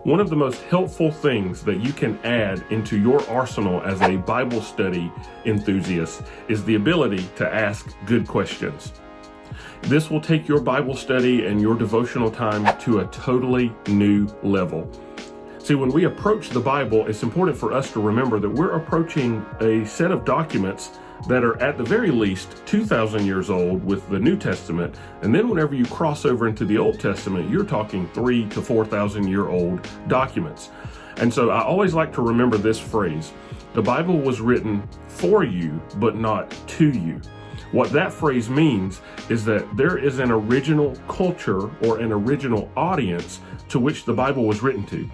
One of the most helpful things that you can add into your arsenal as a Bible study enthusiast is the ability to ask good questions. This will take your Bible study and your devotional time to a totally new level. See, when we approach the Bible, it's important for us to remember that we're approaching a set of documents that are at the very least 2,000 years old with the New Testament. And then whenever you cross over into the Old Testament, you're talking 3,000 to 4,000 year old documents. And so I always like to remember this phrase: the Bible was written for you, but not to you. What that phrase means is that there is an original culture or an original audience to which the Bible was written to.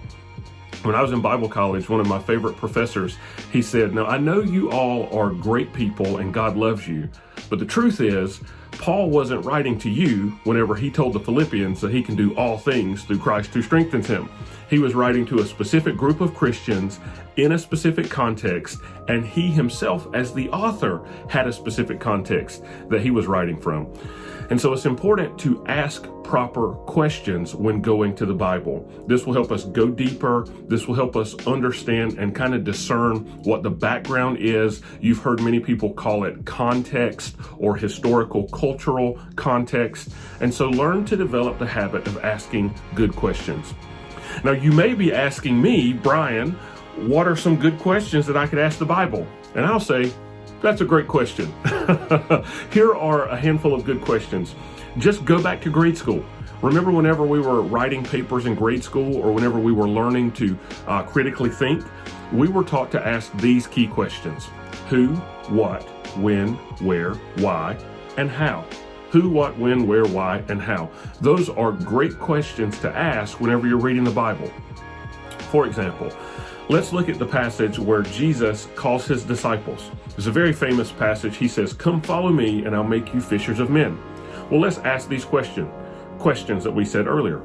When I was in Bible college, one of my favorite professors, he said, "Now I know you all are great people and God loves you, but the truth is, Paul wasn't writing to you whenever he told the Philippians that he can do all things through Christ who strengthens him. He was writing to a specific group of Christians in a specific context, and he himself, as the author, had a specific context that he was writing from." And so it's important to ask proper questions when going to the Bible. This will help us go deeper. This will help us understand and kind of discern what the background is. You've heard many people call it context or historical cultural context. And so learn to develop the habit of asking good questions. Now, you may be asking me, Brian, what are some good questions that I could ask the Bible? And I'll say, that's a great question. Here are a handful of good questions. Just go back to grade school. Remember whenever we were writing papers in grade school, or whenever we were learning to critically think, we were taught to ask these key questions: who, what, when, where, why, and how. Who, what, when, where, why, and how. Those are great questions to ask whenever you're reading the Bible. For example, let's look at the passage where Jesus calls his disciples. It's a very famous passage. He says, "Come follow me and I'll make you fishers of men." Well, let's ask these questions that we said earlier.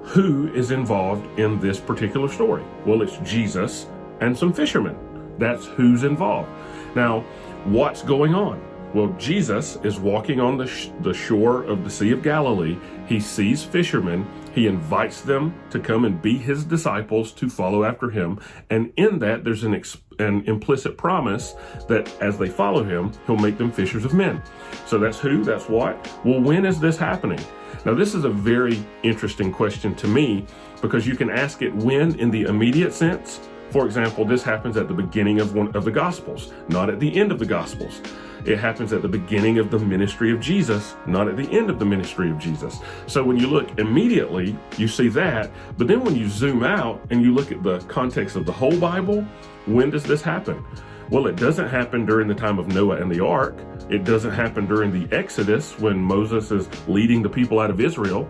Who is involved in this particular story? Well, it's Jesus and some fishermen. That's who's involved. Now, what's going on? Well, Jesus is walking on the shore of the Sea of Galilee. He sees fishermen. He invites them to come and be his disciples, to follow after him. And in that, there's an implicit promise that as they follow him, he'll make them fishers of men. So that's who, that's what. Well, when is this happening? Now, this is a very interesting question to me, because you can ask it when in the immediate sense. For example, this happens at the beginning of one of the Gospels, not at the end of the Gospels. It happens at the beginning of the ministry of Jesus, not at the end of the ministry of Jesus. So when you look immediately, you see that. But then when you zoom out and you look at the context of the whole Bible, when does this happen? Well, it doesn't happen during the time of Noah and the ark. It doesn't happen during the Exodus when Moses is leading the people out of Israel.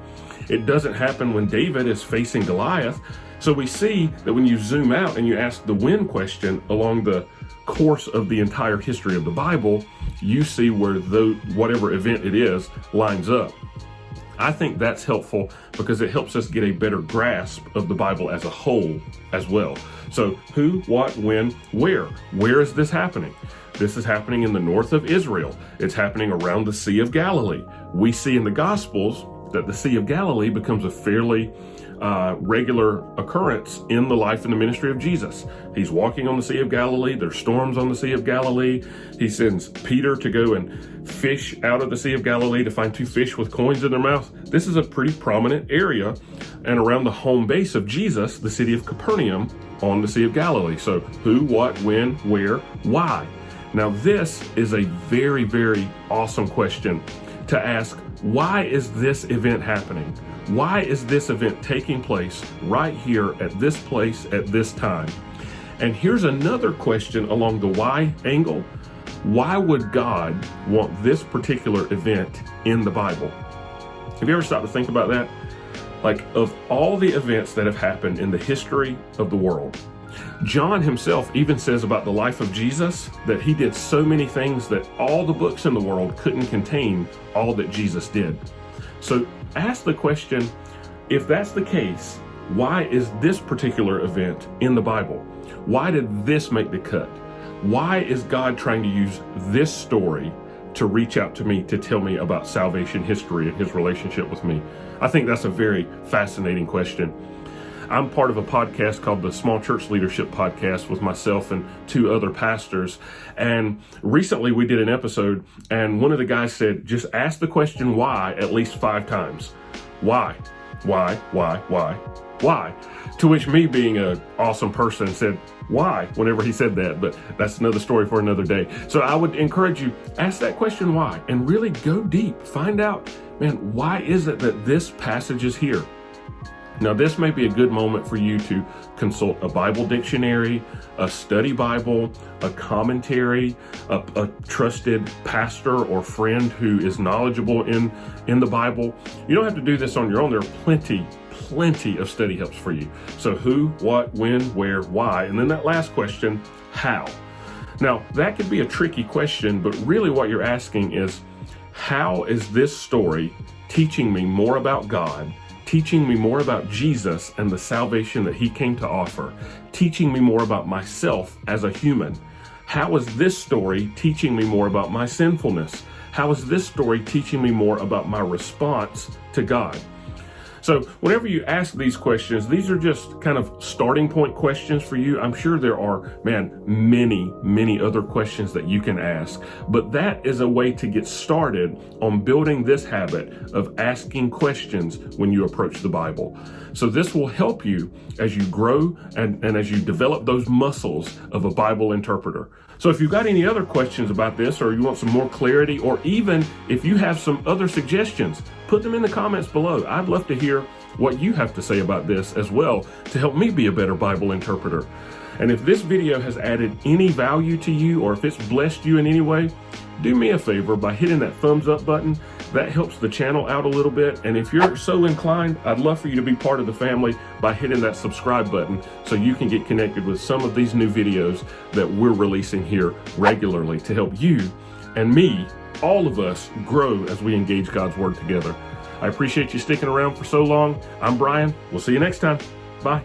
It doesn't happen when David is facing Goliath. So we see that when you zoom out and you ask the when question along the course of the entire history of the Bible, you see where whatever event it is lines up. I think that's helpful because it helps us get a better grasp of the Bible as a whole as well. So who, what, when, where? Where is this happening? This is happening in the north of Israel. It's happening around the Sea of Galilee. We see in the Gospels that the Sea of Galilee becomes a fairly regular occurrence in the life and the ministry of Jesus. He's walking on the Sea of Galilee. There's storms on the Sea of Galilee. He sends Peter to go and fish out of the Sea of Galilee to find two fish with coins in their mouth. This is a pretty prominent area and around the home base of Jesus, the city of Capernaum on the Sea of Galilee. So who, what, when, where, why? Now this is a very, very awesome question to ask. Why is this event happening? Why is this event taking place right here at this place at this time? And here's another question along the why angle. Why would God want this particular event in the Bible? Have you ever stopped to think about that? Like, of all the events that have happened in the history of the world, John himself even says about the life of Jesus that he did so many things that all the books in the world couldn't contain all that Jesus did. So ask the question, if that's the case, why is this particular event in the Bible? Why did this make the cut? Why is God trying to use this story to reach out to me to tell me about salvation history and his relationship with me? I think that's a very fascinating question. I'm part of a podcast called the Small Church Leadership Podcast with myself and two other pastors. And recently we did an episode, and one of the guys said, just ask the question why at least 5 times. Why? Why? To which me, being an awesome person, said, why, whenever he said that, but that's another story for another day. So I would encourage you, ask that question why, and really go deep. Find out, man, why is it that this passage is here? Now, this may be a good moment for you to consult a Bible dictionary, a study Bible, a commentary, a trusted pastor or friend who is knowledgeable in the Bible. You don't have to do this on your own. There are plenty of study helps for you. So who, what, when, where, why, and then that last question, how. Now, that could be a tricky question, but really what you're asking is, how is this story teaching me more about God, teaching me more about Jesus and the salvation that he came to offer, teaching me more about myself as a human? How is this story teaching me more about my sinfulness? How is this story teaching me more about my response to God? So whenever you ask these questions, these are just kind of starting point questions for you. I'm sure there are, many other questions that you can ask, but that is a way to get started on building this habit of asking questions when you approach the Bible. So this will help you as you grow and as you develop those muscles of a Bible interpreter. So if you've got any other questions about this, or you want some more clarity, or even if you have some other suggestions, put them in the comments below. I'd love to hear what you have to say about this as well to help me be a better Bible interpreter. And if this video has added any value to you, or if it's blessed you in any way, do me a favor by hitting that thumbs up button. That helps the channel out a little bit. And if you're so inclined, I'd love for you to be part of the family by hitting that subscribe button so you can get connected with some of these new videos that we're releasing here regularly to help you and me, all of us, grow as we engage God's Word together. I appreciate you sticking around for so long. I'm Brian. We'll see you next time. Bye.